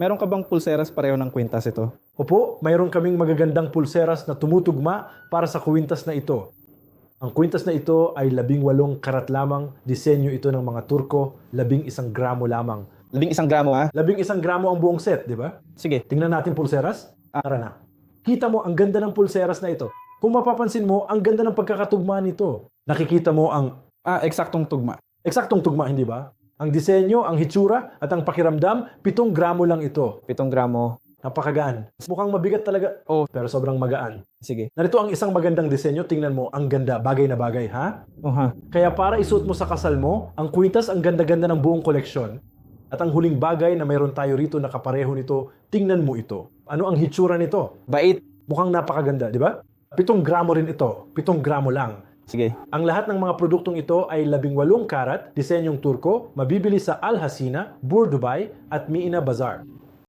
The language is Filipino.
Meron ka bang pulseras pareho ng kwintas ito? Opo, mayroon kaming magagandang pulseras na tumutugma para sa kwintas na ito. Ang kwintas na ito ay 18 karat lamang, disenyo ito ng mga Turko, 11 gramo lamang. 11 gramo ha? 11 gramo ang buong set, di ba? Sige. Tingnan natin pulseras. Tara na. Kita mo, ang ganda ng pulseras na ito. Kung mapapansin mo, ang ganda ng pagkakatugma nito. Nakikita mo ang Eksaktong tugma. eksaktong tugma, hindi ba? Ang disenyo, ang hitsura, at ang pakiramdam, 7 gramo lang ito. 7 gramo. Napakagaan. Mukhang mabigat talaga, Oh, pero sobrang magaan. sige. Narito ang isang magandang disenyo. Tingnan mo, ang ganda, bagay na bagay, ha? Oh ha. Kaya para isuot mo sa kasal mo, ang kwintas ang ganda-ganda ng buong koleksyon. At ang huling bagay na mayroon tayo rito na kapareho nito, tingnan mo ito. Ano ang hitsura nito? Bait. Mukhang napakaganda, di ba? 7 gramo rin ito. 7 gramo lang. Sige. Ang lahat ng mga produktong ito ay 18 karat, disenyong Turko, mabibili sa Al Hasina, Bur Dubai at Miina Bazaar.